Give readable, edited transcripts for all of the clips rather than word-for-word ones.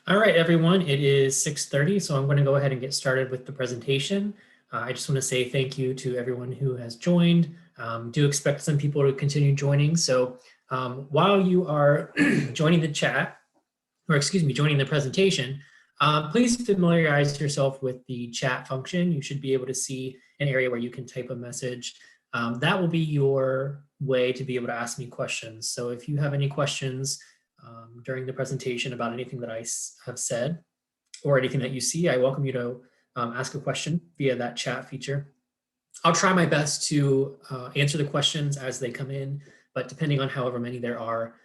All right, everyone, it is 6:30, so I'm going to go ahead and get started with the presentation. I just want to say thank you to everyone who has joined. Do expect some people to continue joining. So while you are joining the chat, or excuse me, joining the presentation, please familiarize yourself with the chat function. You should be able to see an area where you can type a message. That will be your way to be able to ask me questions. So if you have any questions during the presentation about anything that I have said or anything that you see, I welcome you to ask a question via that chat feature. I'll try my best to answer the questions as they come in, but depending on however many there are,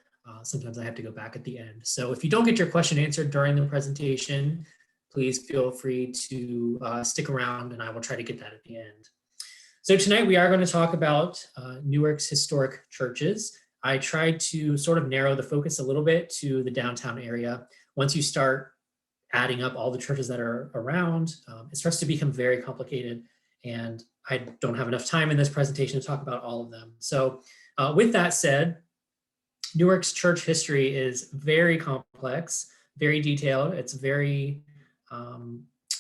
sometimes I have to go back at the end. So if you don't get your question answered during the presentation, please feel free to stick around and I will try to get that at the end. So tonight we are going to talk about Newark's historic churches. I tried to sort of narrow the focus a little bit to the downtown area. Once you start adding up all the churches that are around, it starts to become very complicated, and I don't have enough time in this presentation to talk about all of them. So with that said, Newark's church history is very complex, very detailed. It's very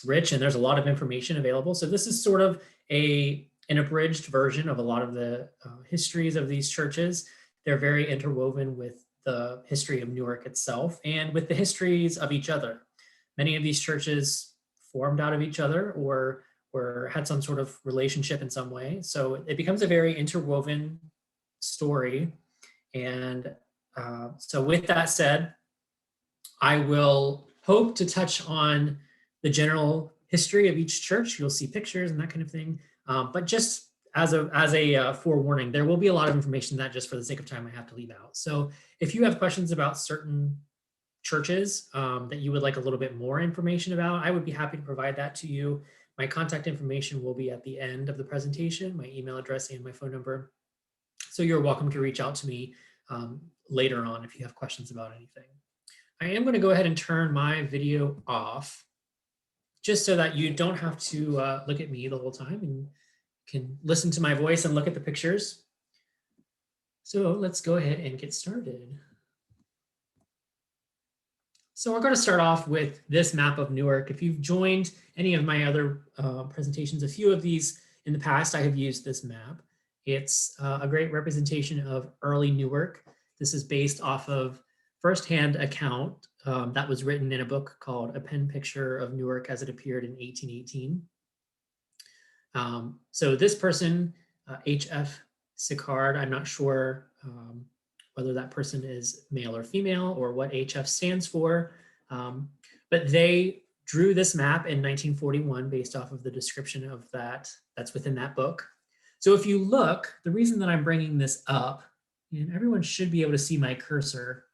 rich, and there's a lot of information available. So this is sort of an abridged version of a lot of the histories of these churches. They're very interwoven with the history of Newark itself and with the histories of each other. Many of these churches formed out of each other or had some sort of relationship in some way. So it becomes a very interwoven story. And so with that said, I will hope to touch on the general history of each church. You'll see pictures and that kind of thing. But just as a forewarning, there will be a lot of information that just for the sake of time I have to leave out. So if you have questions about certain churches that you would like a little bit more information about, I would be happy to provide that to you. My contact information will be at the end of the presentation, my email address and my phone number. So you're welcome to reach out to me later on if you have questions about anything. I am going to go ahead and turn my video off just so that you don't have to look at me the whole time and can listen to my voice and look at the pictures. So let's go ahead and get started. So we're going to start off with this map of Newark. If you've joined any of my other presentations, a few of these in the past, I have used this map. It's a great representation of early Newark. This is based off of firsthand account that was written in a book called A Pen Picture of Newark as it appeared in 1818. So this person, H.F. Sicard, I'm not sure whether that person is male or female or what HF stands for, but they drew this map in 1941 based off of the description of that's within that book. So if you look, the reason that I'm bringing this up, and everyone should be able to see my cursor.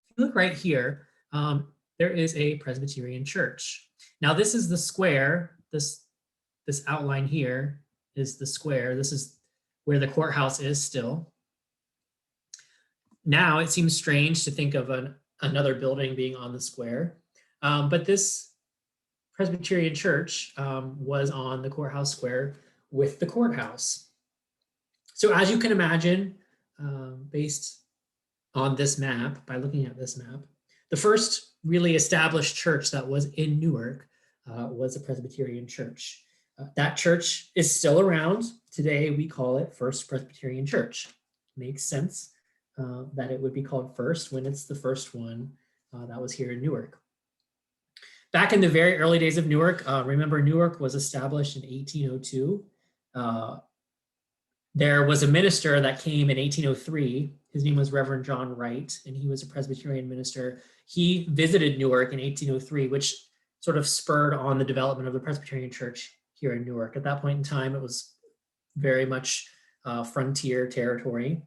If you look right here, there is a Presbyterian church. Now this is the square, this outline here is the square. This is where the courthouse is still. Now it seems strange to think of another building being on the square, but this Presbyterian church was on the Courthouse Square with the courthouse. So as you can imagine, based on this map, by looking at this map, the first really established church that was in Newark was a Presbyterian church. That church is still around. Today we call it First Presbyterian Church. Makes sense that it would be called First when it's the first one that was here in Newark. Back in the very early days of Newark, remember Newark was established in 1802. There was a minister that came in 1803. His name was Reverend John Wright, and he was a Presbyterian minister. He visited Newark in 1803, which sort of spurred on the development of the Presbyterian Church here in Newark. At that point in time, it was very much frontier territory.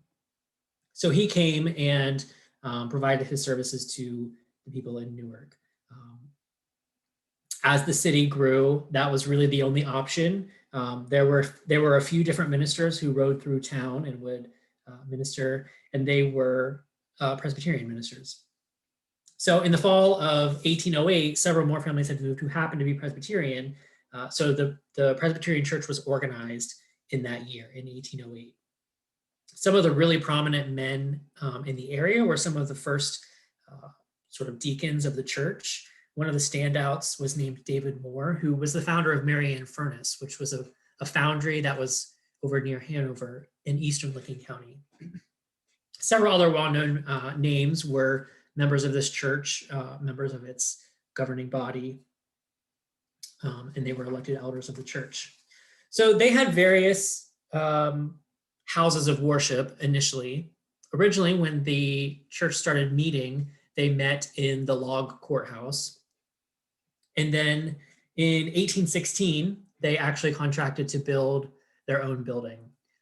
So he came and provided his services to the people in Newark. As the city grew, that was really the only option. There were a few different ministers who rode through town and would minister, and they were Presbyterian ministers. So in the fall of 1808, several more families had moved who happened to be Presbyterian. So the Presbyterian Church was organized in that year, in 1808. Some of the really prominent men in the area were some of the first sort of deacons of the church. One of the standouts was named David Moore, who was the founder of Marianne Furnace, which was a foundry that was over near Hanover in eastern Licking County. Several other well-known names were members of this church, members of its governing body, and they were elected elders of the church. So they had various houses of worship initially. Originally, when the church started meeting, they met in the log courthouse. And then in 1816, they actually contracted to build their own building.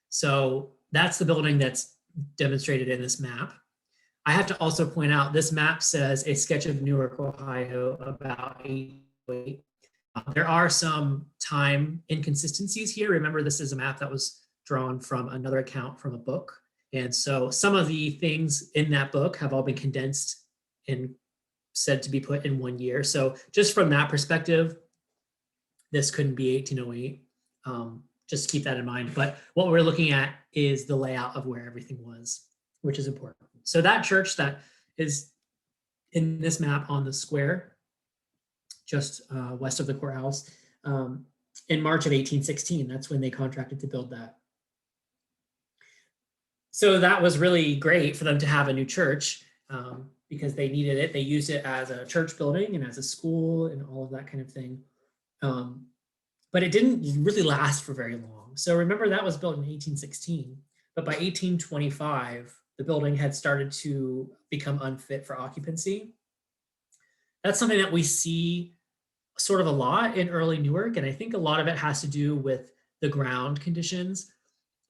So that's the building that's demonstrated in this map. I have to also point out this map says a sketch of Newark, Ohio, about 808. There are some time inconsistencies here. Remember, this is a map that was drawn from another account from a book. And so some of the things in that book have all been condensed and said to be put in 1 year. So just from that perspective, this couldn't be 1808. Just keep that in mind. But what we're looking at is the layout of where everything was, which is important. So that church that is in this map on the square, just west of the courthouse, in March of 1816, that's when they contracted to build that. So that was really great for them to have a new church because they needed it. They used it as a church building and as a school and all of that kind of thing. But it didn't really last for very long. So remember, that was built in 1816, but by 1825, the building had started to become unfit for occupancy. That's something that we see sort of a lot in early Newark, and I think a lot of it has to do with the ground conditions.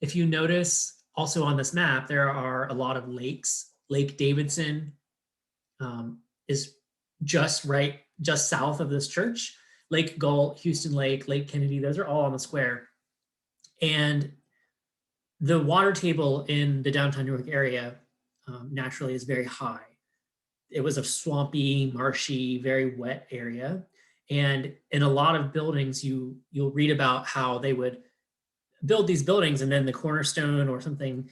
If you notice also on this map, there are a lot of lakes. Lake Davidson is just south of this church. Lake Galt, Houston Lake, Lake Kennedy, those are all on the square. And the water table in the downtown Newark area naturally is very high. It was a swampy, marshy, very wet area. And in a lot of buildings, you'll read about how they would build these buildings and then the cornerstone or something,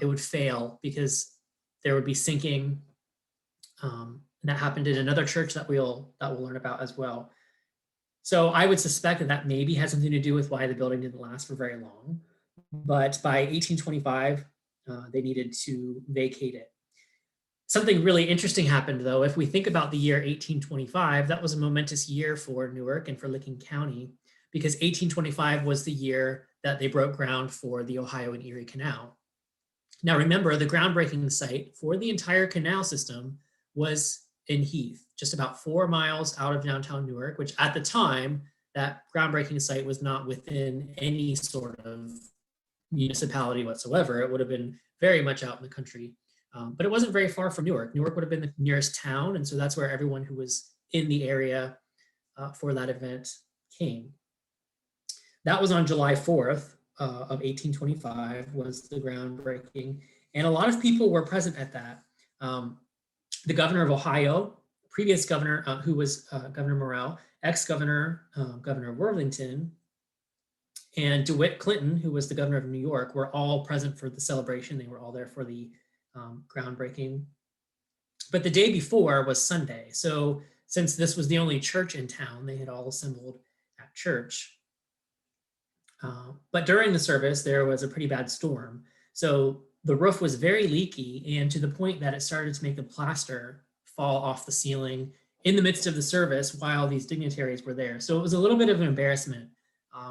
it would fail because there would be sinking. And that happened in another church that we'll learn about as well. So I would suspect that that maybe has something to do with why the building didn't last for very long. But by 1825, they needed to vacate it. Something really interesting happened, though. If we think about the year 1825, that was a momentous year for Newark and for Licking County, because 1825 was the year that they broke ground for the Ohio and Erie Canal. Now remember, the groundbreaking site for the entire canal system was in Heath, just about 4 miles out of downtown Newark, which at the time, that groundbreaking site was not within any sort of municipality whatsoever. It would have been very much out in the country, but it wasn't very far from Newark. Newark would have been the nearest town, and so that's where everyone who was in the area for that event came. That was on July 4th of 1825 was the groundbreaking, and a lot of people were present at that. The governor of Ohio, previous governor, who was Governor Morrell, ex-governor, Governor of Worthington, and DeWitt Clinton, who was the governor of New York, were all present for the celebration. They were all there for the groundbreaking. But the day before was Sunday. So since this was the only church in town, they had all assembled at church. But during the service, there was a pretty bad storm. So the roof was very leaky, and to the point that it started to make the plaster fall off the ceiling in the midst of the service while these dignitaries were there. So it was a little bit of an embarrassment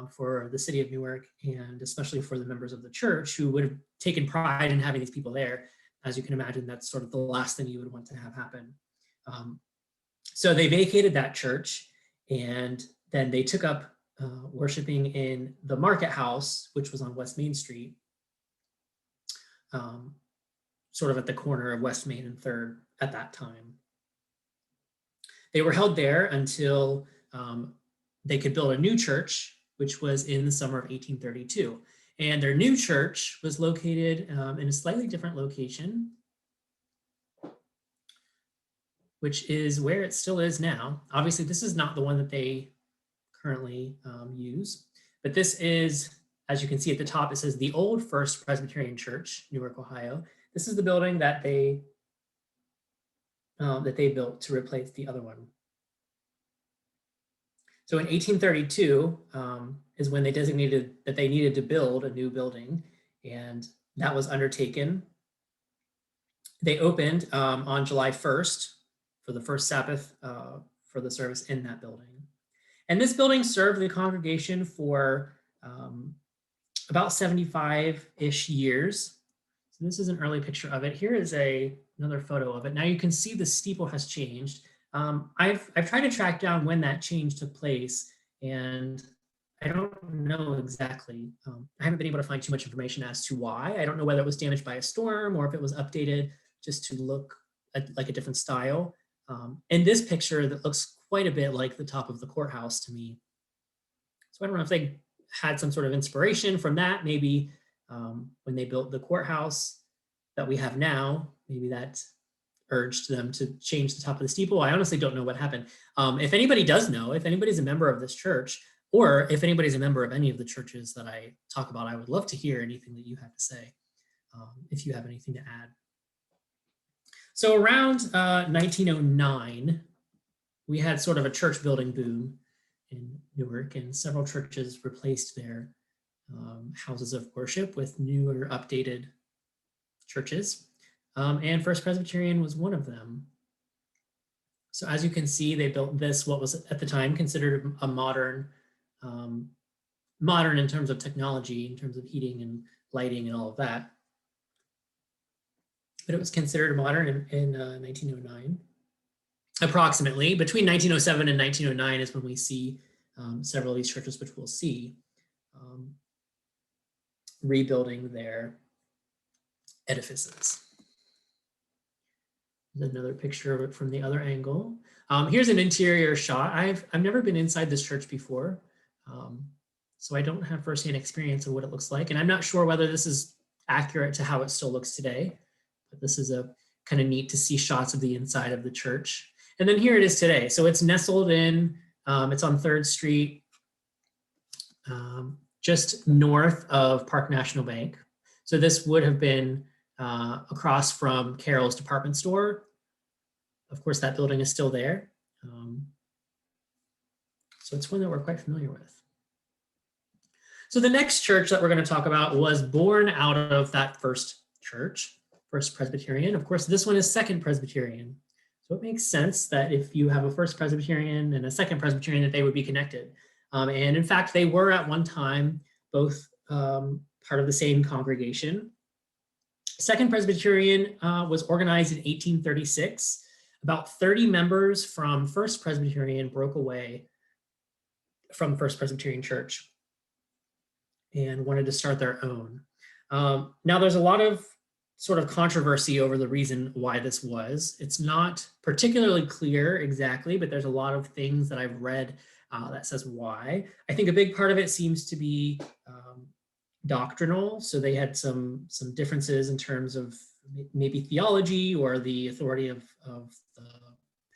for the city of Newark, and especially for the members of the church who would have taken pride in having these people there. As you can imagine, that's sort of the last thing you would want to have happen. So they vacated that church, and then they took up worshiping in the market house, which was on West Main Street, sort of at the corner of West Main and 3rd at that time. They were held there until they could build a new church, which was in the summer of 1832. And their new church was located in a slightly different location, which is where it still is now. Obviously, this is not the one that they currently use, but this is, as you can see at the top, it says the Old First Presbyterian Church, Newark, Ohio. This is the building that they that they built to replace the other one. So in 1832 is when they designated that they needed to build a new building, and that was undertaken. They opened on July 1st for the first Sabbath for the service in that building. And this building served the congregation for about 75-ish years. So this is an early picture of it. Here is another photo of it. Now you can see the steeple has changed. I've tried to track down when that change took place, and I don't know exactly. I haven't been able to find too much information as to why. I don't know whether it was damaged by a storm or if it was updated just to look like a different style. In this picture, that looks quite a bit like the top of the courthouse to me. So I don't know if they had some sort of inspiration from that. Maybe when they built the courthouse that we have now, maybe that urged them to change the top of the steeple. I honestly don't know what happened. If anybody does know, if anybody's a member of this church, or if anybody's a member of any of the churches that I talk about, I would love to hear anything that you have to say, if you have anything to add. So around 1909, we had sort of a church building boom in Newark, and several churches replaced their houses of worship with newer, updated churches. And First Presbyterian was one of them. So as you can see, they built this, what was at the time considered a modern in terms of technology, in terms of heating and lighting and all of that. But it was considered modern in 1909. Approximately between 1907 and 1909 is when we see several of these churches, which we'll see, rebuilding their edifices. There's another picture of it from the other angle. Here's an interior shot. I've never been inside this church before, so I don't have firsthand experience of what it looks like, and I'm not sure whether this is accurate to how it still looks today. But this is a kind of neat to see shots of the inside of the church. And then here it is today. So it's nestled in, it's on 3rd Street, just north of Park National Bank. So this would have been across from Carol's department store. Of course, that building is still there. So it's one that we're quite familiar with. So the next church that we're going to talk about was born out of that first church, First Presbyterian. Of course, this one is Second Presbyterian. So it makes sense that if you have a First Presbyterian and a Second Presbyterian, that they would be connected. And in fact, they were at one time both part of the same congregation. Second Presbyterian was organized in 1836. About 30 members from First Presbyterian broke away from First Presbyterian Church and wanted to start their own. Now, there's a lot of sort of controversy over the reason why this was. It's not particularly clear exactly, but there's a lot of things that I've read that says why. I think a big part of it seems to be doctrinal. So they had some differences in terms of maybe theology or the authority of the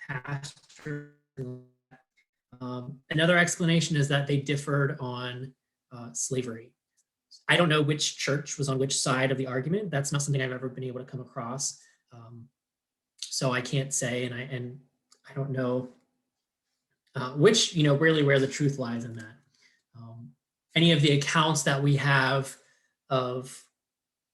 pastor. Another explanation is that they differed on slavery. I don't know which church was on which side of the argument. That's not something I've ever been able to come across. So I can't say, and I don't know which, really where the truth lies in that. Any of the accounts that we have of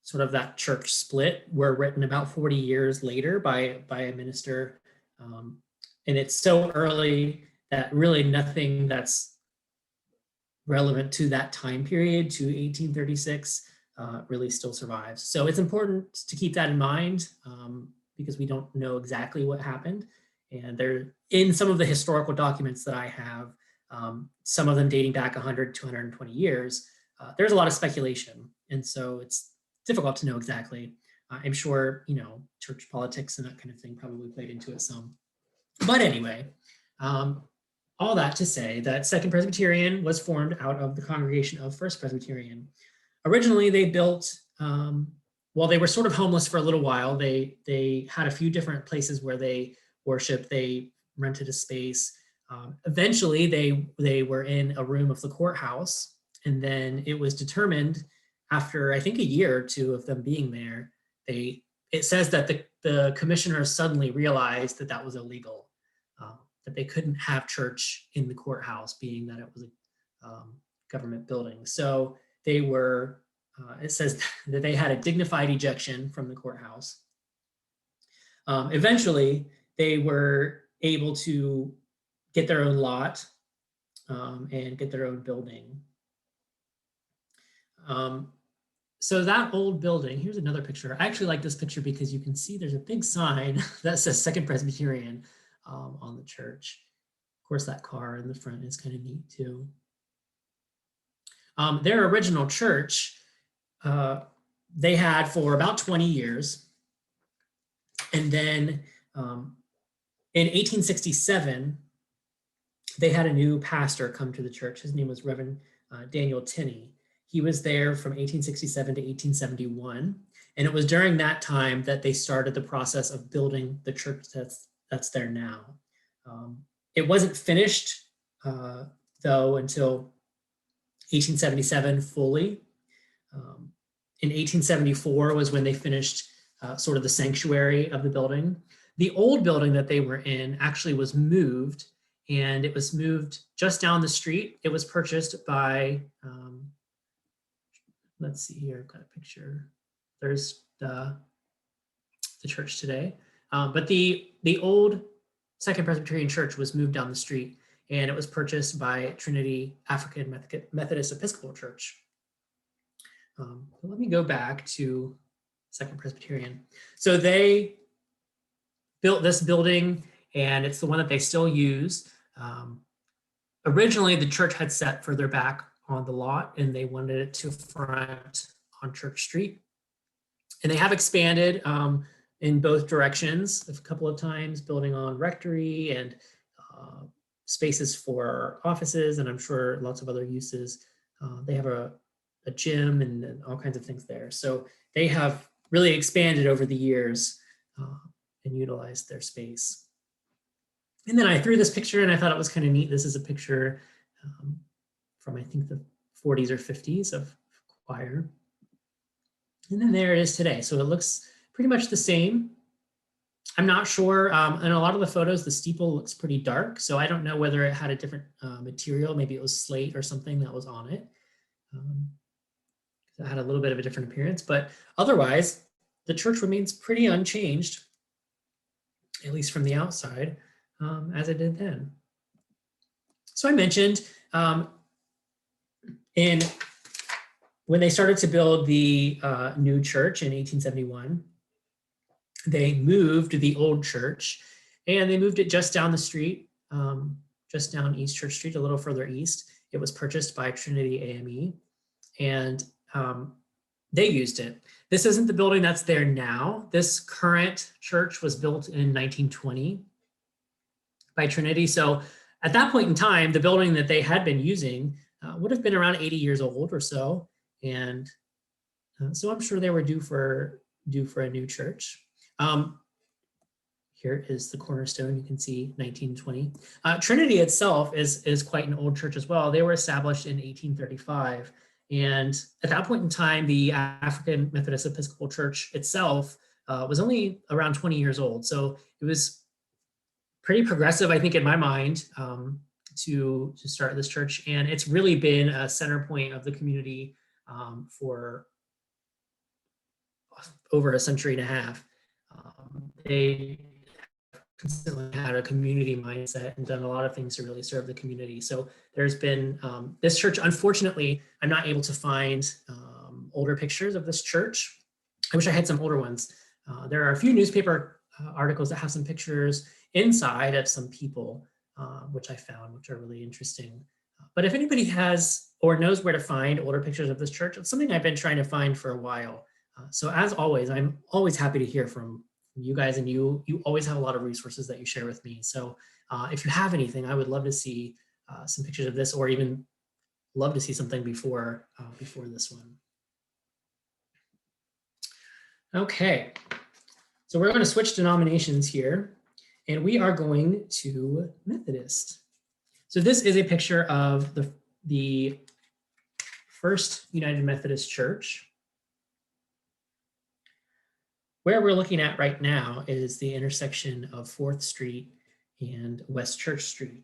sort of that church split were written about 40 years later by a minister. And it's so early that really nothing that's relevant to that time period, to 1836, really still survives. So it's important to keep that in mind because we don't know exactly what happened. And there, in some of the historical documents that I have, some of them dating back 100, 220 years, there's a lot of speculation. And so it's difficult to know exactly. I'm sure, church politics and that kind of thing probably played into it some. But anyway, all that to say that Second Presbyterian was formed out of the congregation of First Presbyterian. Originally, they built, while they were sort of homeless for a little while, they had a few different places where they worshiped. They rented a space. Eventually, they were in a room of the courthouse, and then it was determined after, I think, a year or two of them being there, they it says that the commissioners suddenly realized that that was illegal, that they couldn't have church in the courthouse, being that it was a government building. So they were, it says that they had a dignified ejection from the courthouse. Eventually, they were able to get their own lot and get their own building. So that old building, here's another picture. I actually like this picture because you can see there's a big sign that says Second Presbyterian on the church. Of course, that car in the front is kind of neat too. Their original church, they had for about 20 years. And then in 1867, they had a new pastor come to the church. His name was Reverend Daniel Tenney. He was there from 1867 to 1871. And it was during that time that they started the process of building the church that's there now. It wasn't finished, though, until 1877 fully. In 1874 was when they finished sort of the sanctuary of the building. The old building that they were in actually was moved, and it was moved just down the street. It was purchased by, let's see here, I've got a picture. There's the church today. But the old Second Presbyterian Church was moved down the street, and it was purchased by Trinity African Methodist Episcopal Church. Let me go back to Second Presbyterian. So they built this building, and it's the one that they still use. Originally, the church had set further back on the lot, and they wanted it to front on Church Street. And they have expanded in both directions a couple of times, building on rectory and spaces for offices, and I'm sure lots of other uses. They have a gym and all kinds of things there. So they have really expanded over the years and utilized their space. And then I threw this picture, and I thought it was kind of neat. This is a picture from, I think, the 40s or 50s of choir. And then there it is today. So it looks pretty much the same. I'm not sure. In a lot of the photos, the steeple looks pretty dark. So I don't know whether it had a different material. Maybe it was slate or something that was on it. It had a little bit of a different appearance. But otherwise, the church remains pretty unchanged, at least from the outside, as it did then. So I mentioned when they started to build the new church in 1871, they moved the old church, and they moved it just down the street, just down East Church Street, a little further east. It was purchased by Trinity AME, and they used it. This isn't the building that's there now. This current church was built in 1920 by Trinity. So at that point in time, the building that they had been using would have been around 80 years old or so. And so I'm sure they were due for a new church. Here is the cornerstone. You can see 1920. Trinity itself is quite an old church as well. They were established in 1835. And at that point in time, the African Methodist Episcopal Church itself was only around 20 years old. So it was pretty progressive, I think, in my mind, to start this church. And it's really been a center point of the community for over a century and a half. They consistently had a community mindset and done a lot of things to really serve the community. So there's been this church. Unfortunately, I'm not able to find older pictures of this church. I wish I had some older ones. There are a few newspaper articles that have some pictures inside of some people, which I found, which are really interesting. But if anybody has or knows where to find older pictures of this church, it's something I've been trying to find for a while. So as always, I'm always happy to hear from you guys, and you always have a lot of resources that you share with me. So if you have anything, I would love to see some pictures of this, or even love to see something before this one. Okay, so we're going to switch denominations here, and we are going to Methodist. So this is a picture of the First United Methodist Church. Where we're looking at right now is the intersection of 4th Street and West Church Street.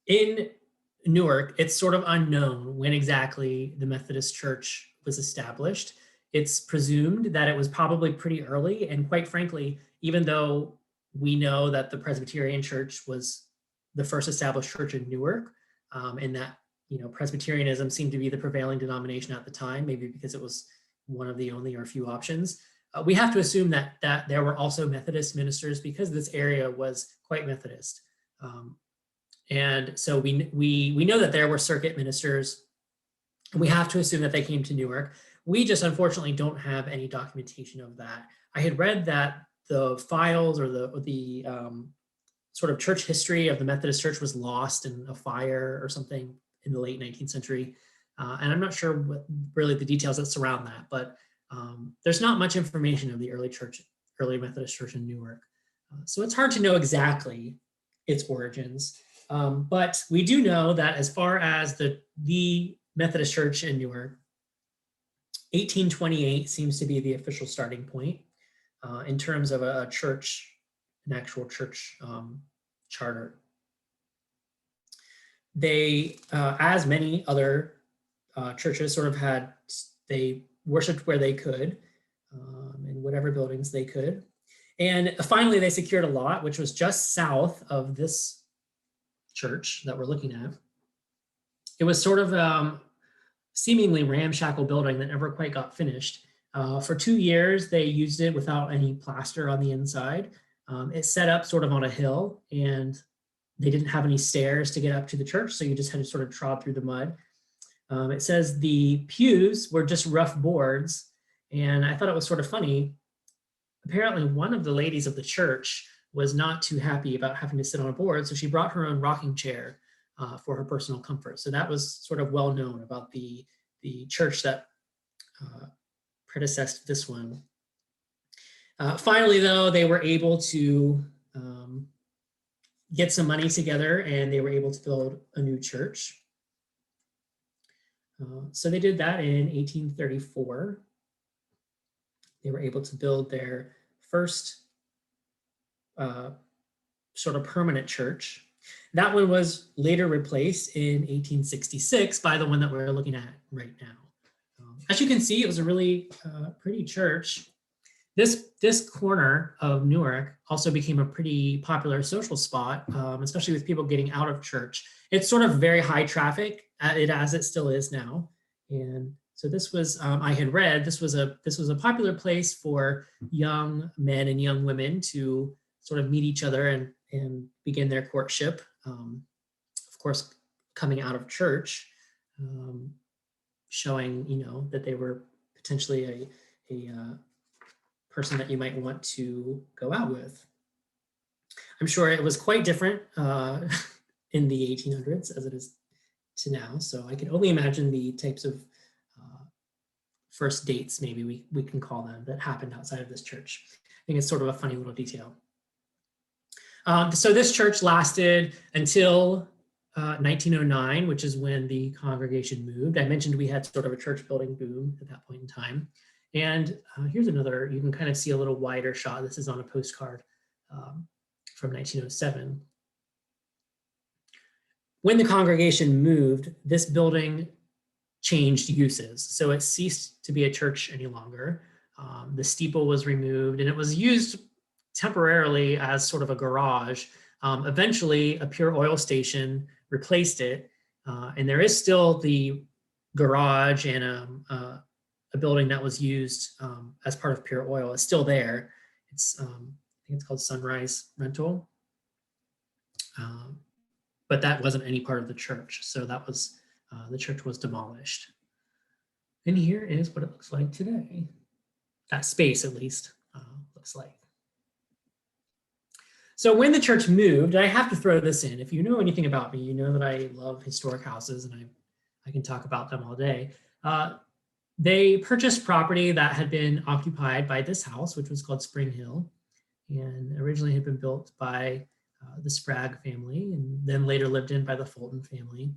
In Newark, it's sort of unknown when exactly the Methodist Church was established. It's presumed that it was probably pretty early, and quite frankly, even though we know that the Presbyterian Church was the first established church in Newark, and that Presbyterianism seemed to be the prevailing denomination at the time, maybe because it was one of the only or few options. We have to assume that there were also Methodist ministers because this area was quite Methodist. And so we know that there were circuit ministers, and we have to assume that they came to Newark. We just unfortunately don't have any documentation of that. I had read that the files or the sort of church history of the Methodist Church was lost in a fire or something in the late 19th century. And I'm not sure what really the details that surround that, but there's not much information of the early Methodist Church in Newark. So it's hard to know exactly its origins. But we do know that as far as the Methodist Church in Newark, 1828 seems to be the official starting point in terms of an actual church charter. They, as many other churches, sort of they worshiped where they could, in whatever buildings they could. And finally, they secured a lot, which was just south of this church that we're looking at. It was sort of seemingly ramshackle building that never quite got finished. For 2 years, they used it without any plaster on the inside. It's set up sort of on a hill, and they didn't have any stairs to get up to the church, so you just had to sort of trod through the mud. It says the pews were just rough boards, and I thought it was sort of funny. Apparently, one of the ladies of the church was not too happy about having to sit on a board, so she brought her own rocking chair for her personal comfort. So that was sort of well known about the church that predecessed this one. Finally, though, they were able to get some money together, and they were able to build a new church. So they did that in 1834. They were able to build their first sort of permanent church. That one was later replaced in 1866 by the one that we're looking at right now. As you can see, it was a really pretty church. This corner of Newark also became a pretty popular social spot, especially with people getting out of church. It's sort of very high traffic, as it still is now. And so this was, I had read, this was a popular place for young men and young women to sort of meet each other and begin their courtship. Of course, coming out of church, showing, that they were potentially a person that you might want to go out with. I'm sure it was quite different in the 1800s as it is to now. So I can only imagine the types of first dates, maybe we can call them, that happened outside of this church. I think it's sort of a funny little detail. So this church lasted until 1909, which is when the congregation moved. I mentioned we had sort of a church building boom at that point in time. And here's another, you can kind of see a little wider shot. This is on a postcard from 1907. When the congregation moved, this building changed uses. So it ceased to be a church any longer. The steeple was removed, and it was used temporarily as sort of a garage. Eventually, a pure oil station replaced it. And there is still the garage and a building that was used as part of Pure Oil. It's still there. It's I think it's called Sunrise Rental, but that wasn't any part of the church. So that was the church was demolished. And here is what it looks like today. That space, at least, looks like. So when the church moved, I have to throw this in. If you know anything about me, you know that I love historic houses, and I can talk about them all day. They purchased property that had been occupied by this house, which was called Spring Hill, and originally had been built by the Sprague family, and then later lived in by the Fulton family.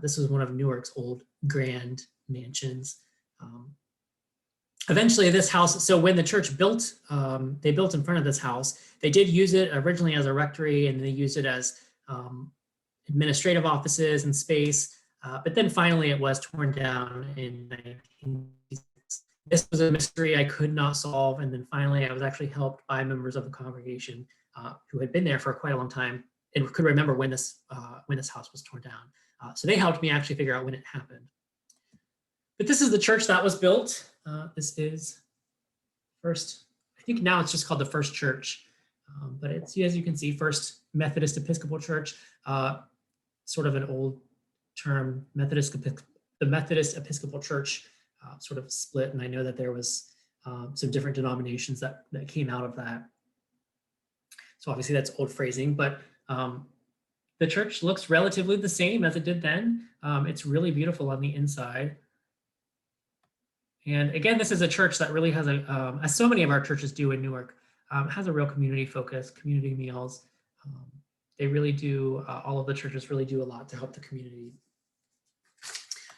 This was one of Newark's old grand mansions. eventually this house, so when the church built, they built in front of this house, they did use it originally as a rectory, and they used it as administrative offices and space. But then finally it was torn down in 1966. This was a mystery I could not solve. And then finally I was actually helped by members of the congregation who had been there for quite a long time and could remember when this house was torn down. So they helped me actually figure out when it happened. But this is the church that was built. This is first, I think now it's just called the First Church. But it's, as you can see, First Methodist Episcopal Church, sort of an old term. The Methodist Episcopal Church sort of split, and I know that there was some different denominations that came out of that. So obviously that's old phrasing, but the church looks relatively the same as it did then. It's really beautiful on the inside. And again, this is a church that really has as so many of our churches do in Newark, has a real community focus, community meals. They really do, all of the churches really do a lot to help the community.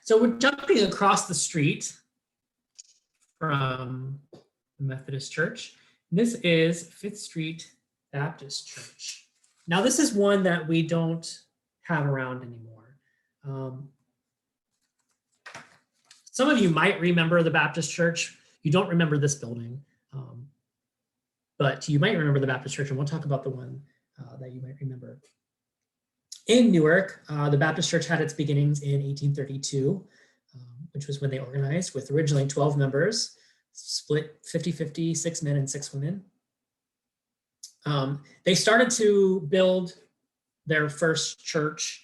So we're jumping across the street from the Methodist Church. This is Fifth Street Baptist Church. Now this is one that we don't have around anymore. Some of you might remember the Baptist Church. You don't remember this building, but you might remember the Baptist Church, and we'll talk about the one that you might remember. In Newark, the Baptist Church had its beginnings in 1832, which was when they organized with originally 12 members, split 50-50, 6 men and 6 women. They started to build their first church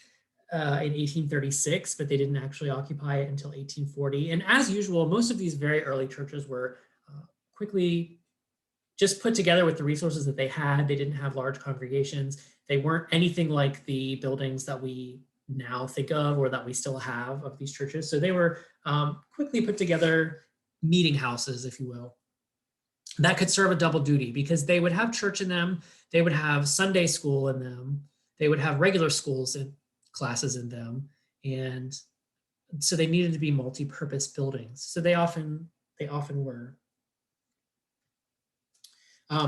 in 1836, but they didn't actually occupy it until 1840. And as usual, most of these very early churches were quickly just put together with the resources that they had. They didn't have large congregations. They weren't anything like the buildings that we now think of or that we still have of these churches. So they were quickly put together meeting houses, if you will, that could serve a double duty, because they would have church in them, they would have Sunday school in them, they would have regular schools and classes in them, and so they needed to be multi-purpose buildings. So they often were.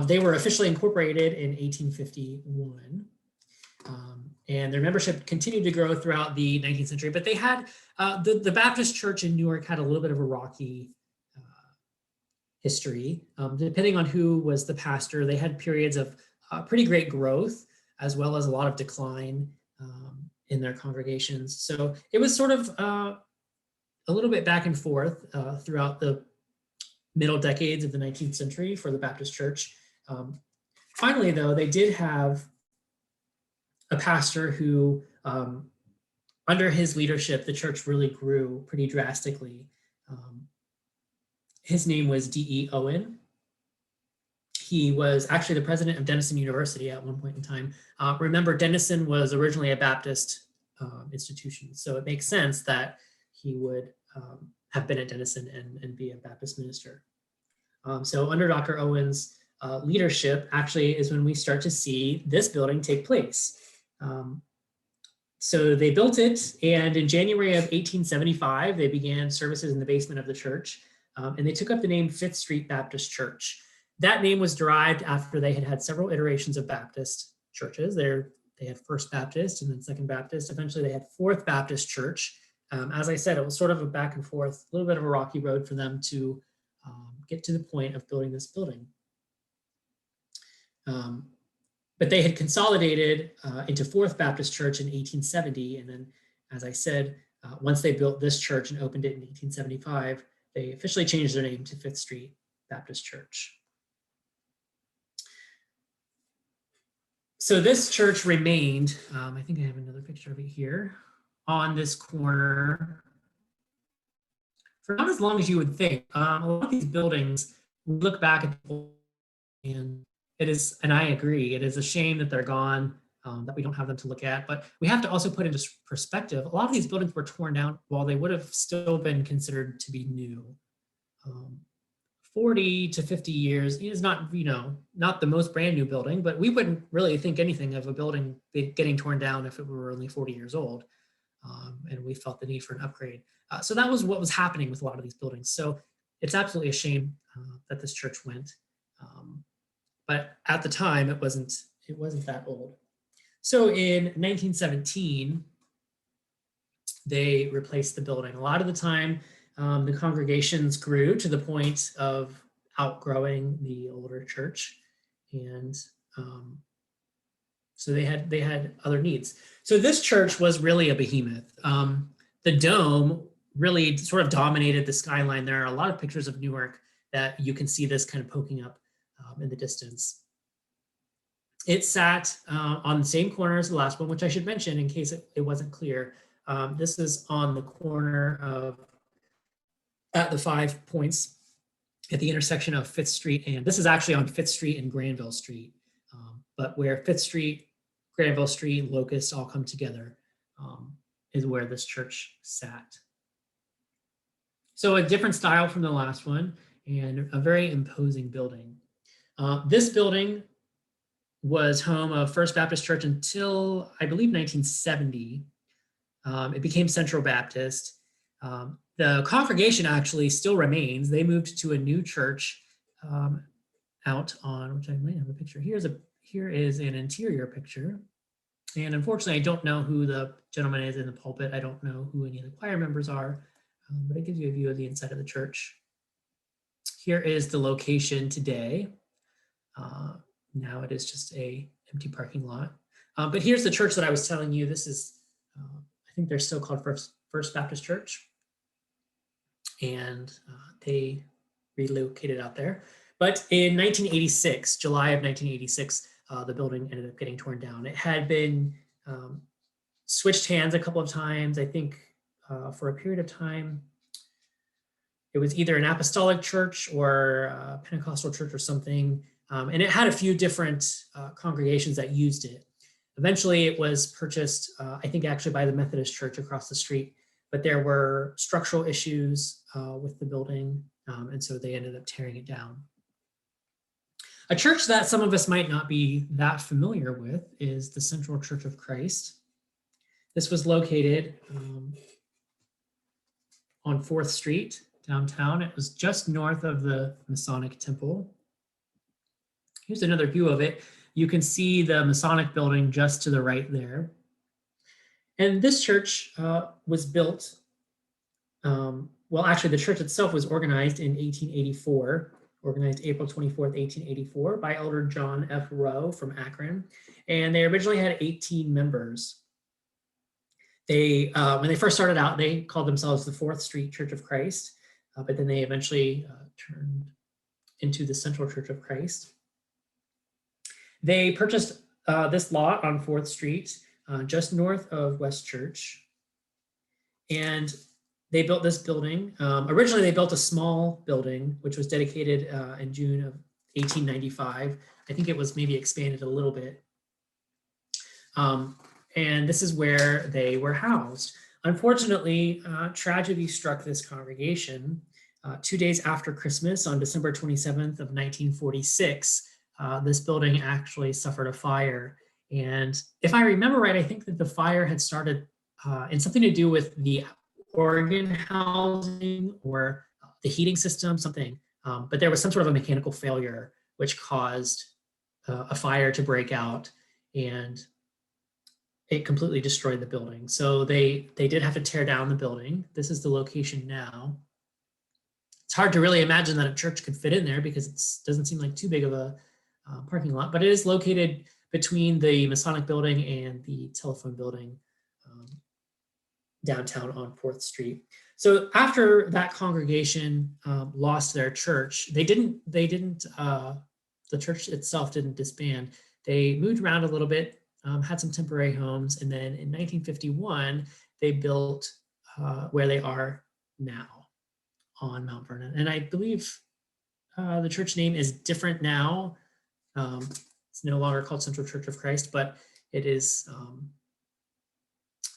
They were officially incorporated in 1851, and their membership continued to grow throughout the 19th century. But they had the Baptist Church in Newark had a little bit of a rocky history. Depending on who was the pastor, they had periods of pretty great growth as well as a lot of decline in their congregations. So it was sort of a little bit back and forth throughout the middle decades of the 19th century for the Baptist Church. Finally, though, they did have a pastor who, under his leadership, the church really grew pretty drastically. His name was D.E. Owen. He was actually the president of Denison University at one point in time. Remember, Denison was originally a Baptist institution, so it makes sense that he would have been at Denison and be a Baptist minister. So under Dr. Owen's leadership actually is when we start to see this building take place. So they built it, and in January of 1875, they began services in the basement of the church, and they took up the name Fifth Street Baptist Church. That name was derived after they had had several iterations of Baptist churches. They had First Baptist and then Second Baptist. Eventually they had Fourth Baptist Church. As I said, it was sort of a back and forth, a little bit of a rocky road for them to get to the point of building this building. But they had consolidated into Fourth Baptist Church in 1870. And then, as I said, once they built this church and opened it in 1875, they officially changed their name to Fifth Street Baptist Church. So this church remained, I think I have another picture of it here, on this corner for not as long as you would think. A lot of these buildings, we look back at and it is, and I agree, it is a shame that they're gone, that we don't have them to look at, but we have to also put into perspective, a lot of these buildings were torn down while they would have still been considered to be new. 40 to 50 years is not, not the most brand new building, but we wouldn't really think anything of a building getting torn down if it were only 40 years old. And we felt the need for an upgrade. So that was what was happening with a lot of these buildings. So it's absolutely a shame that this church went. But at the time, it wasn't that old. So in 1917, they replaced the building. A lot of the time, the congregations grew to the point of outgrowing the older church, and so they had other needs. So this church was really a behemoth. The dome really sort of dominated the skyline. There are a lot of pictures of Newark that you can see this kind of poking up in the distance. It sat on the same corner as the last one, which I should mention in case it wasn't clear. This is on the corner of, at the 5 points at the intersection of 5th Street, and this is actually on 5th Street and Granville Street. But where 5th Street, Granville Street, Locust all come together is where this church sat. So a different style from the last one and a very imposing building. This building was home of First Baptist Church until, I believe, 1970. It became Central Baptist. The congregation actually still remains. They moved to a new church out on, which I might have a picture. Here is an interior picture. And unfortunately, I don't know who the gentleman is in the pulpit. I don't know who any of the choir members are, but it gives you a view of the inside of the church. Here is the location today. Now it is just a empty parking lot. But here's the church that I was telling you. This is, I think they're still called First Baptist Church. And they relocated out there. But in 1986, July of 1986, the building ended up getting torn down. It had been switched hands a couple of times. I think for a period of time, it was either an apostolic church or a Pentecostal church or something. And it had a few different congregations that used it. Eventually, it was purchased, I think actually by the Methodist church across the street, but there were structural issues with the building, and so they ended up tearing it down. A church that some of us might not be that familiar with is the Central Church of Christ. This was located on 4th Street downtown. It was just north of the Masonic Temple. Here's another view of it. You can see the Masonic building just to the right there. And this church was built, well, actually the church itself was organized in 1884, organized April 24th, 1884 by Elder John F. Rowe from Akron. And they originally had 18 members. They, when they first started out, they called themselves the 4th Street Church of Christ, but then they eventually turned into the Central Church of Christ. They purchased this lot on 4th Street, just north of West Church. And they built this building. Originally, they built a small building, which was dedicated in June of 1895. I think it was maybe expanded a little bit. And this is where they were housed. Unfortunately, tragedy struck this congregation 2 days after Christmas on December 27th of 1946. This building actually suffered a fire. And if I remember right, I think that the fire had started in something to do with the organ housing or the heating system, something. But there was some sort of a mechanical failure which caused a fire to break out, and it completely destroyed the building. So they did have to tear down the building. This is the location now. It's hard to really imagine that a church could fit in there because it doesn't seem like too big of a parking lot, but it is located between the Masonic building and the telephone building downtown on 4th Street. So after that congregation lost their church, the church itself didn't disband. They moved around a little bit, had some temporary homes, and then in 1951, they built where they are now on Mount Vernon. And I believe the church name is different now. It's no longer called Central Church of Christ, but it is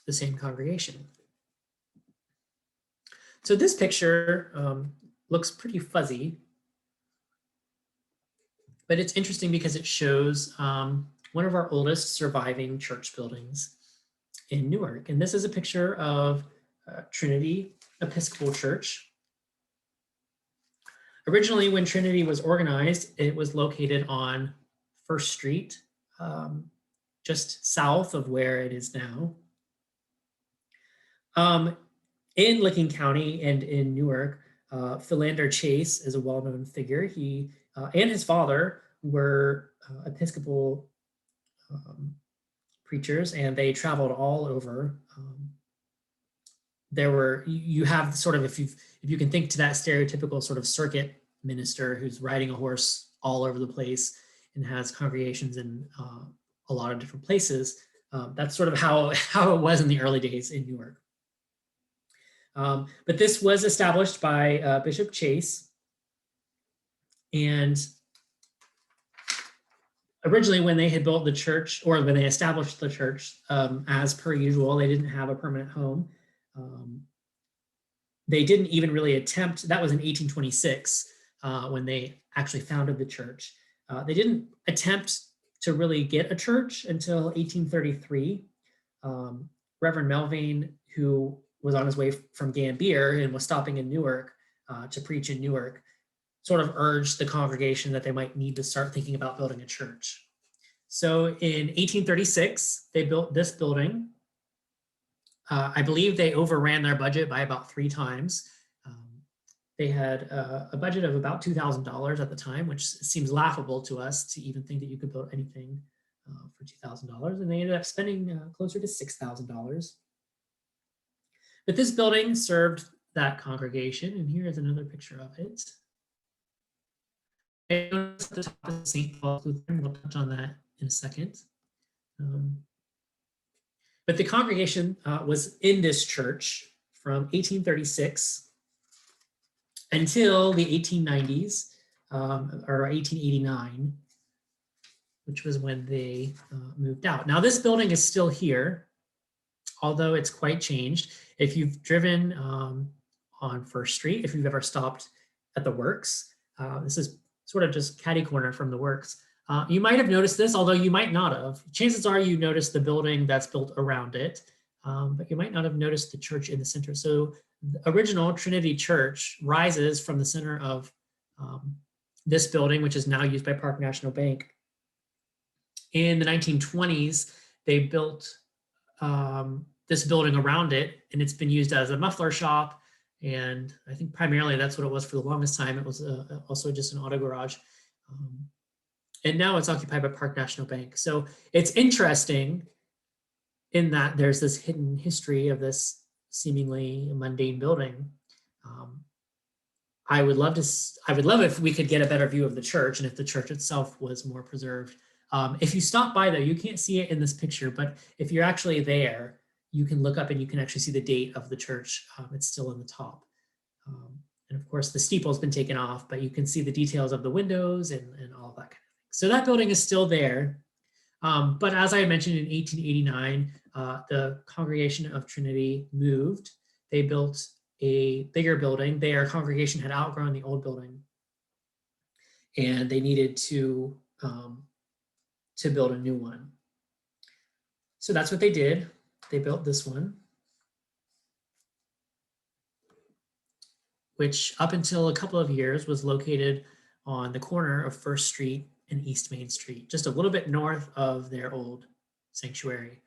the same congregation. So this picture looks pretty fuzzy, but it's interesting because it shows one of our oldest surviving church buildings in Newark. And this is a picture of Trinity Episcopal Church. Originally, when Trinity was organized, it was located on First Street, just south of where it is now. In Licking County and in Newark, Philander Chase is a well-known figure. He and his father were Episcopal preachers, and they traveled all over. You have sort of, if you can think to that stereotypical sort of circuit minister who's riding a horse all over the place and has congregations in a lot of different places. That's sort of how it was in the early days in Newark. But this was established by Bishop Chase. And originally, when they had built the church, or when they established the church, as per usual, they didn't have a permanent home. They didn't even really attempt, that was in 1826, when they actually founded the church. They didn't attempt to really get a church until 1833. Reverend Melvin, who was on his way from Gambier and was stopping in Newark to preach in Newark, sort of urged the congregation that they might need to start thinking about building a church. So in 1836, they built this building. I believe they overran their budget by about 3 times. They had a budget of about $2,000 at the time, which seems laughable to us to even think that you could build anything for $2,000. And they ended up spending closer to $6,000. But this building served that congregation, and here is another picture of it. And at the top of St. Paul's Lutheran, we'll touch on that in a second. But the congregation was in this church from 1836 until the 1890s, or 1889, which was when they moved out. Now, this building is still here, although it's quite changed. If you've driven on First Street, if you've ever stopped at the Works, this is sort of just catty corner from the Works. You might have noticed this, although you might not have. Chances are you noticed the building that's built around it, but you might not have noticed the church in the center. So the original Trinity Church rises from the center of this building, which is now used by Park National Bank. In the 1920s, they built this building around it, and it's been used as a muffler shop. And I think primarily that's what it was for the longest time. It was also just an auto garage. And now it's occupied by Park National Bank. So it's interesting in that there's this hidden history of this seemingly mundane building. I would love if we could get a better view of the church and if the church itself was more preserved. If you stop by though, you can't see it in this picture, but if you're actually there, you can look up and you can actually see the date of the church. It's still in the top. And of course the steeple's been taken off, but you can see the details of the windows and all that kind of thing. So that building is still there. But as I mentioned, in 1889, the Congregation of Trinity moved. They built a bigger building. Their congregation had outgrown the old building, and they needed to build a new one. So that's what they did. They built this one, which up until a couple of years was located on the corner of First Street and East Main Street, just a little bit north of their old sanctuary.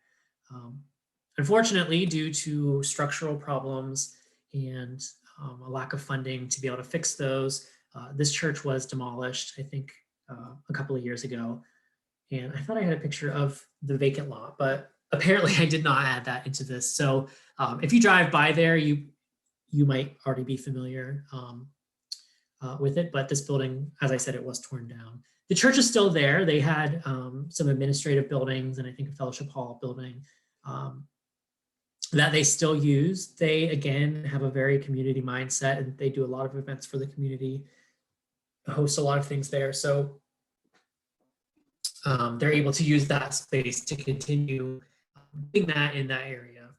Unfortunately, due to structural problems and a lack of funding to be able to fix those, this church was demolished, I think, a couple of years ago. And I thought I had a picture of the vacant lot, but apparently I did not add that into this. So if you drive by there, you might already be familiar with it, but this building, as I said, it was torn down. The church is still there. They had some administrative buildings and I think a fellowship hall building that they still use. They, again, have a very community mindset and they do a lot of events for the community, host a lot of things there. So they're able to use that space to continue doing that in that area.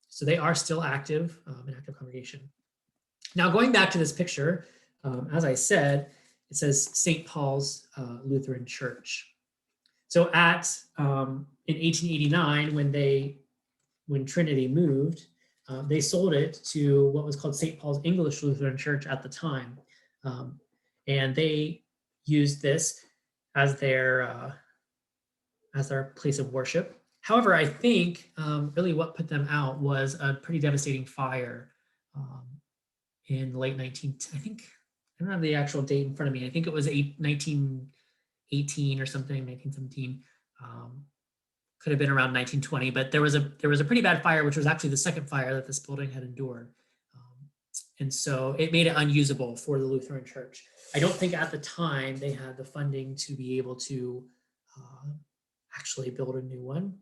So they are still active, an active congregation. Now, going back to this picture, as I said, it says St. Paul's Lutheran Church. So in 1889, when Trinity moved, they sold it to what was called St. Paul's English Lutheran Church at the time. and they used this as their place of worship. However, I think really what put them out was a pretty devastating fire in the late 19th. I think, I don't have the actual date in front of me. I think it was 1918 or something, 1917. Could have been around 1920, but there was a pretty bad fire, which was actually the second fire that this building had endured. And so it made it unusable for the Lutheran Church. I don't think at the time they had the funding to be able to actually build a new one.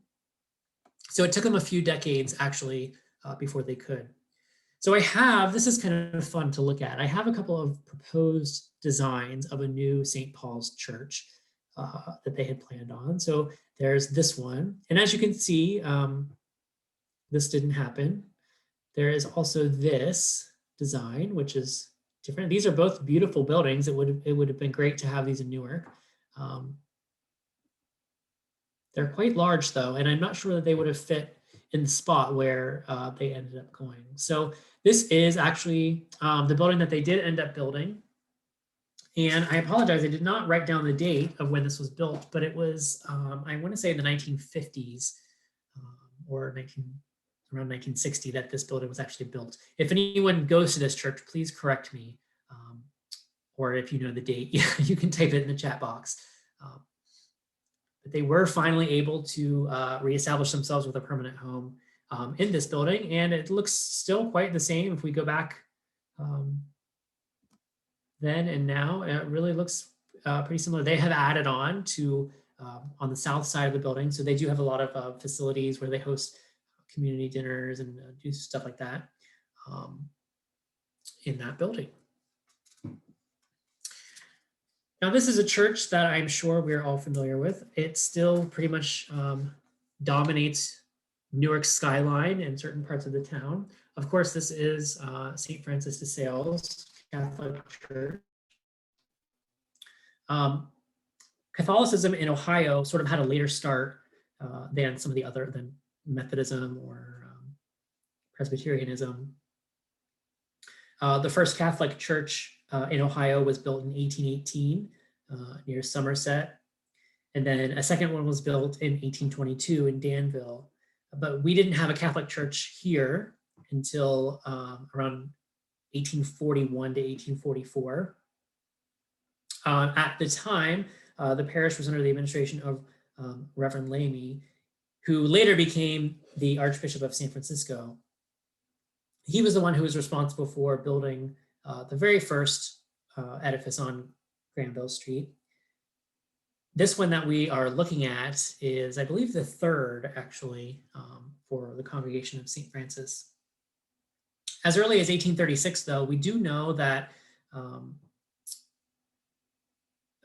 So it took them a few decades actually before they could. So this is kind of fun to look at. I have a couple of proposed designs of a new St. Paul's Church that they had planned on. So there's this one. And as you can see, this didn't happen. There is also this design, which is different. These are both beautiful buildings. It would have been great to have these in Newark. They're quite large though, and I'm not sure that they would have fit in the spot where they ended up going. So this is actually the building that they did end up building. And I apologize, I did not write down the date of when this was built, but it was, I want to say in the 1950s or around 1960 that this building was actually built. If anyone goes to this church, please correct me. Or if you know the date, you can type it in the chat box. But they were finally able to reestablish themselves with a permanent home in this building. And it looks still quite the same if we go back then and now. It really looks pretty similar. They have added on to on the south side of the building. So they do have a lot of facilities where they host community dinners and do stuff like that in that building. Now, this is a church that I'm sure we're all familiar with. It still pretty much dominates Newark's skyline in certain parts of the town. Of course, this is St. Francis de Sales Catholic Church. Catholicism in Ohio sort of had a later start than some of the other, than Methodism or Presbyterianism. The first Catholic church in Ohio was built in 1818 near Somerset. And then a second one was built in 1822 in Danville. But we didn't have a Catholic church here until around 1841 to 1844. At the time, the parish was under the administration of Reverend Lamy, who later became the Archbishop of San Francisco. He was the one who was responsible for building the very first edifice on Granville Street. This one that we are looking at is, I believe, the third, actually, for the Congregation of St. Francis. As early as 1836, though, we do know that the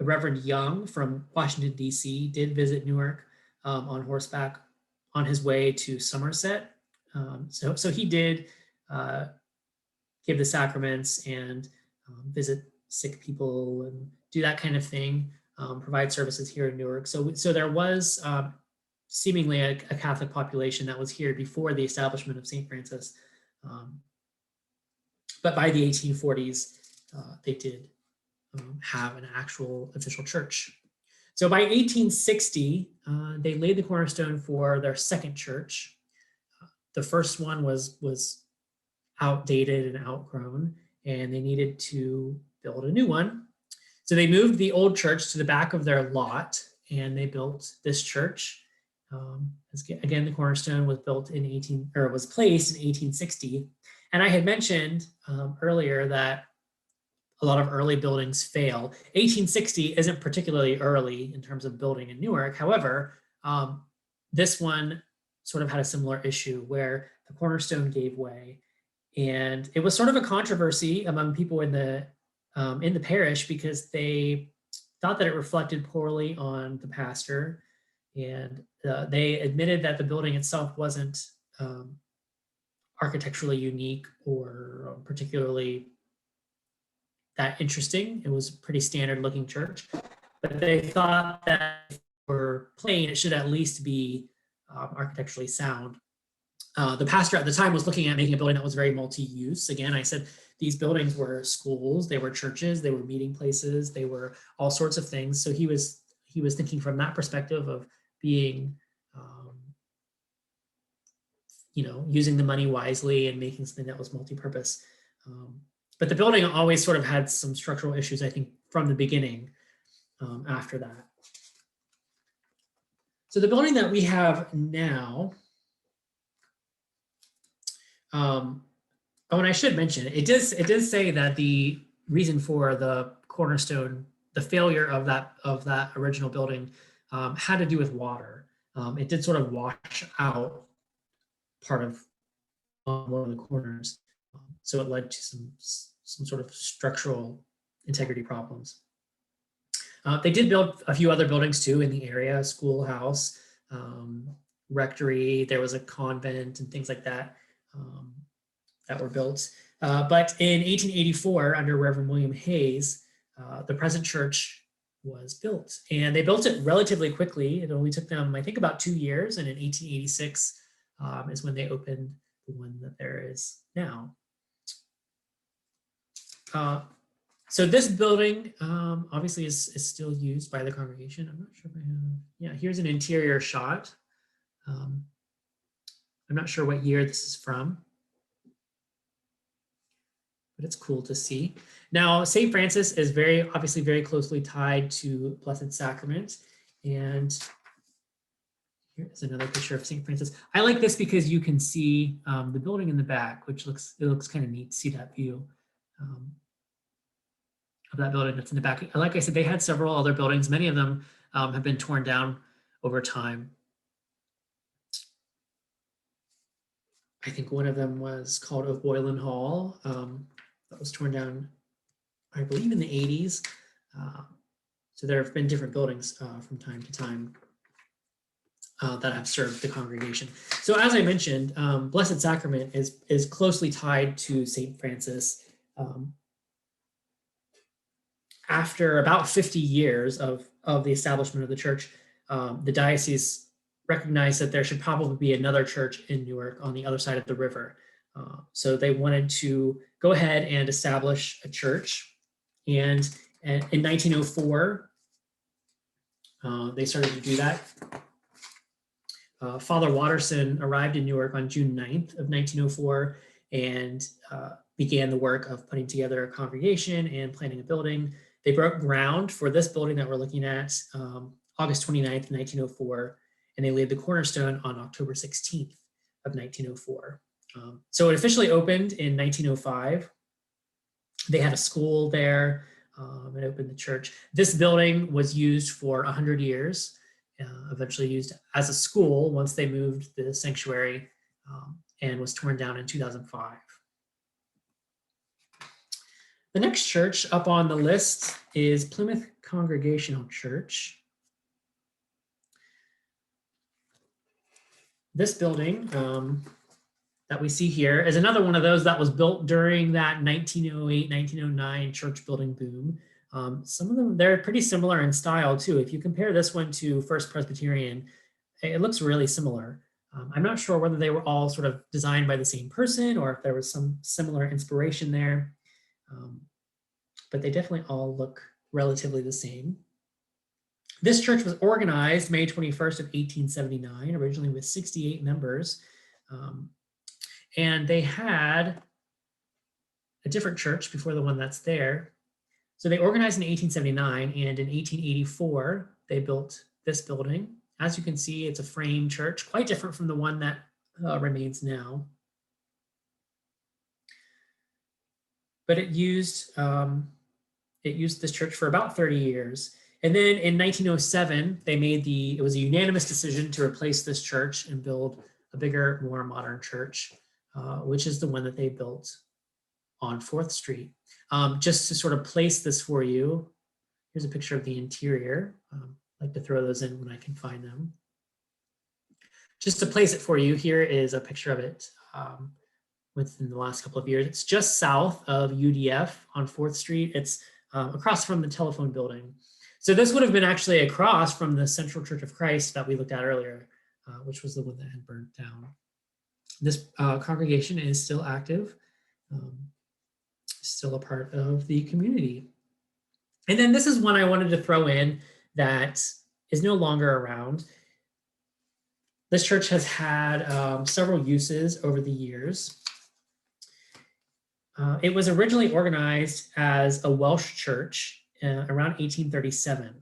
Reverend Young from Washington, D.C. did visit Newark on horseback on his way to Somerset. So he did give the sacraments and visit sick people and do that kind of thing, provide services here in Newark. So there was seemingly a Catholic population that was here before the establishment of St. Francis. But by the 1840s, they did have an actual official church. So by 1860, they laid the cornerstone for their second church. The first one was outdated and outgrown, and they needed to build a new one. So they moved the old church to the back of their lot, and they built this church. Again, the cornerstone was placed in 1860. And I had mentioned earlier that a lot of early buildings fail. 1860 isn't particularly early in terms of building in Newark. However, this one sort of had a similar issue where the cornerstone gave way. And it was sort of a controversy among people in the parish because they thought that it reflected poorly on the pastor. And they admitted that the building itself wasn't architecturally unique or particularly that interesting. It was a pretty standard looking church, but they thought that for plain, it should at least be architecturally sound. The pastor at the time was looking at making a building that was very multi-use. Again, I said these buildings were schools, they were churches, they were meeting places, they were all sorts of things. So he was thinking from that perspective of being, using the money wisely and making something that was multi-purpose. But the building always sort of had some structural issues, I think, from the beginning after that. So the building that we have now, and I should mention, it does say that the reason for the cornerstone, the failure of that original building, had to do with water. It did sort of wash out part of one of the corners, so it led to some sort of structural integrity problems. They did build a few other buildings too in the area, schoolhouse, rectory. There was a convent and things like that that were built. But in 1884, under Reverend William Hayes, the present church was built, and they built it relatively quickly. It only took them, I think, about 2 years, and in 1886 is when they opened the one that there is now. So this building obviously is still used by the congregation. I'm not sure if I have, yeah, here's an interior shot. I'm not sure what year this is from, but it's cool to see. Now, St. Francis is obviously very closely tied to Blessed Sacrament. And here's another picture of St. Francis. I like this because you can see the building in the back, which looks kind of neat to see that view of that building that's in the back. Like I said, they had several other buildings. Many of them have been torn down over time. I think one of them was called O'Boylan Hall. That was torn down, I believe, in the 80s. So there have been different buildings from time to time that have served the congregation. So as I mentioned, Blessed Sacrament is closely tied to St. Francis. After about 50 years of the establishment of the church, the diocese recognized that there should probably be another church in Newark on the other side of the river. So they wanted to go ahead and establish a church. And in 1904, they started to do that. Father Watterson arrived in Newark on June 9th of 1904 and began the work of putting together a congregation and planning a building. They broke ground for this building that we're looking at August 29th, 1904, and they laid the cornerstone on October 16th of 1904. So it officially opened in 1905. They had a school there. It opened the church. This building was used for 100 years, eventually used as a school once they moved the sanctuary, and was torn down in 2005. The next church up on the list is Plymouth Congregational Church. This building that we see here is another one of those that was built during that 1908, 1909 church building boom. Some of them, they're pretty similar in style too. If you compare this one to First Presbyterian, it looks really similar. I'm not sure whether they were all sort of designed by the same person or if there was some similar inspiration there. But they definitely all look relatively the same. This church was organized May 21st of 1879, originally with 68 members. And they had a different church before the one that's there. So they organized in 1879, and in 1884, they built this building. As you can see, it's a frame church, quite different from the one that remains now. But it used this church for about 30 years. And then in 1907, it was a unanimous decision to replace this church and build a bigger, more modern church, which is the one that they built on 4th Street. Just to sort of place this for you, here's a picture of the interior. I like to throw those in when I can find them. Just to place it for you, here is a picture of it within the last couple of years. It's just south of UDF on 4th Street. It's across from the telephone building. So this would have been actually across from the Central Church of Christ that we looked at earlier, which was the one that had burned down. This congregation is still active, still a part of the community. And then this is one I wanted to throw in that is no longer around. This church has had several uses over the years. It was originally organized as a Welsh church around 1837,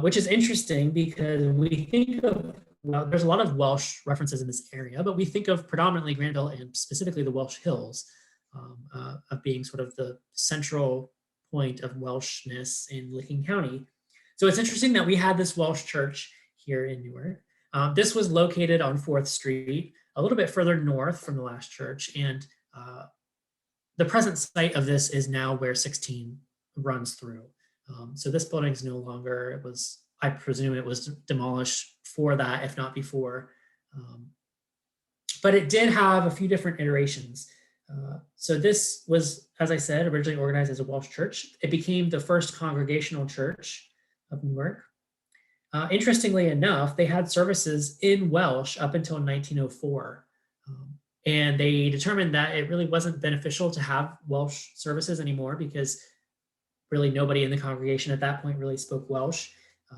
which is interesting because we think of, well, there's a lot of Welsh references in this area, but we think of predominantly Granville and specifically the Welsh Hills of being sort of the central point of Welshness in Licking County. So it's interesting that we had this Welsh church here in Newark. This was located on 4th Street, a little bit further north from the last church, and the present site of this is now where 16 runs through. So this building is no longer, it was, I presume it was demolished for that, if not before. But it did have a few different iterations. So this was, as I said, originally organized as a Welsh church. It became the first congregational church of Newark. Interestingly enough, they had services in Welsh up until 1904. And they determined that it really wasn't beneficial to have Welsh services anymore because really nobody in the congregation at that point really spoke Welsh.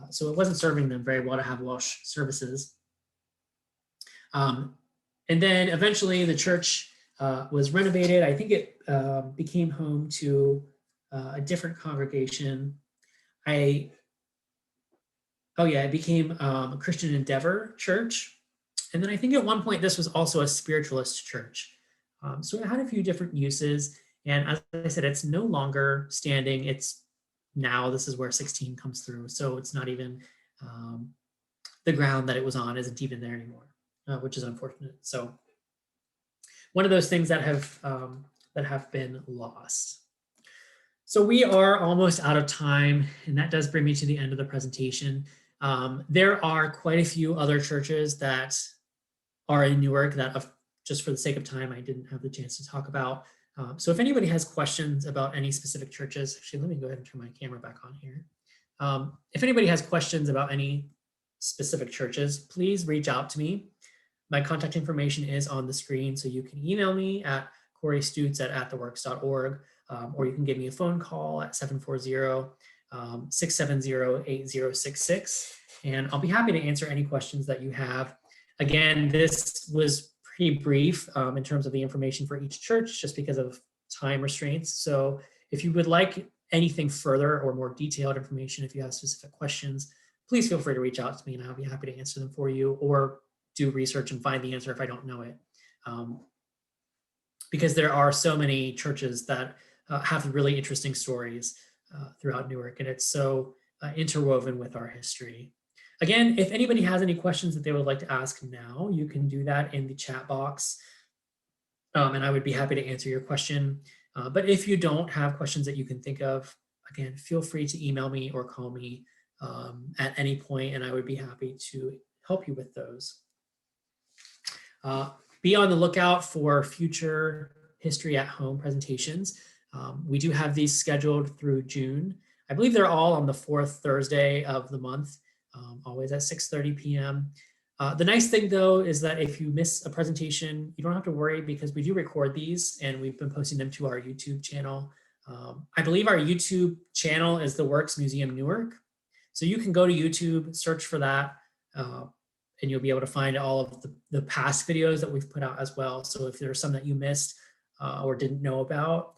So it wasn't serving them very well to have Welsh services. And then eventually the church was renovated. I think it became home to a different congregation. It became a Christian Endeavor church. And then I think at one point this was also a spiritualist church. So it had a few different uses. And as I said, it's no longer standing. It's now, this is where 16 comes through. So it's not even, the ground that it was on isn't even there anymore, which is unfortunate. So one of those things that have been lost. So we are almost out of time, and that does bring me to the end of the presentation. There are quite a few other churches that are in Newark that, just for the sake of time, I didn't have the chance to talk about. So if anybody has questions about any specific churches, actually, let me go ahead and turn my camera back on here. If anybody has questions about any specific churches, please reach out to me. My contact information is on the screen, so you can email me at corystutes@theworks.org, or you can give me a phone call at 740-670-8066, and I'll be happy to answer any questions that you have. Again, this was pretty brief in terms of the information for each church, just because of time restraints. So if you would like anything further or more detailed information, if you have specific questions, please feel free to reach out to me and I'll be happy to answer them for you, or do research and find the answer if I don't know it. Because there are so many churches that have really interesting stories throughout Newark, and it's so interwoven with our history. Again, if anybody has any questions that they would like to ask now, you can do that in the chat box, and I would be happy to answer your question. But if you don't have questions that you can think of, again, feel free to email me or call me at any point, and I would be happy to help you with those. Be on the lookout for future History at Home presentations. We do have these scheduled through June. I believe they're all on the 4th Thursday of the month, always at 6:30 p.m. The nice thing though is that if you miss a presentation, you don't have to worry because we do record these and we've been posting them to our YouTube channel. I believe our YouTube channel is The Works Museum Newark. So you can go to YouTube, search for that, and you'll be able to find all of the past videos that we've put out as well. So if there's some that you missed or didn't know about,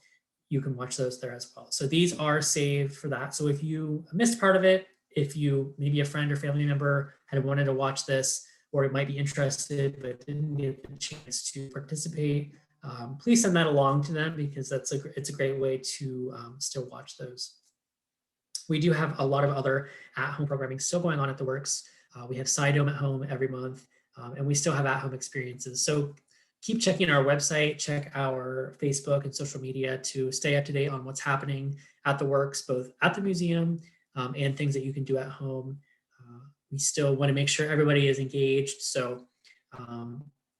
you can watch those there as well. So these are saved for that. So if you missed part of it, if you, maybe a friend or family member had wanted to watch this, or it might be interested but didn't get the chance to participate, please send that along to them because it's a great way to still watch those. We do have a lot of other at-home programming still going on at The Works. We have SciDome at home every month, and we still have at-home experiences. So keep checking our website, check our Facebook and social media to stay up to date on what's happening at The Works, both at the museum and things that you can do at home. We still want to make sure everybody is engaged. So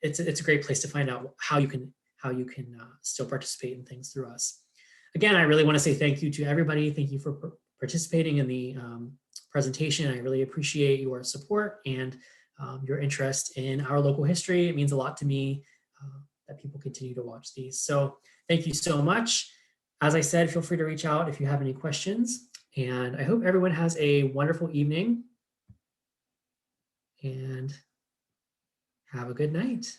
it's a great place to find out how you can still participate in things through us. Again, I really want to say thank you to everybody. Thank you for participating in the presentation. I really appreciate your support, and your interest in our local history. It means a lot to me that people continue to watch these. So thank you so much. As I said, feel free to reach out if you have any questions. And I hope everyone has a wonderful evening and have a good night.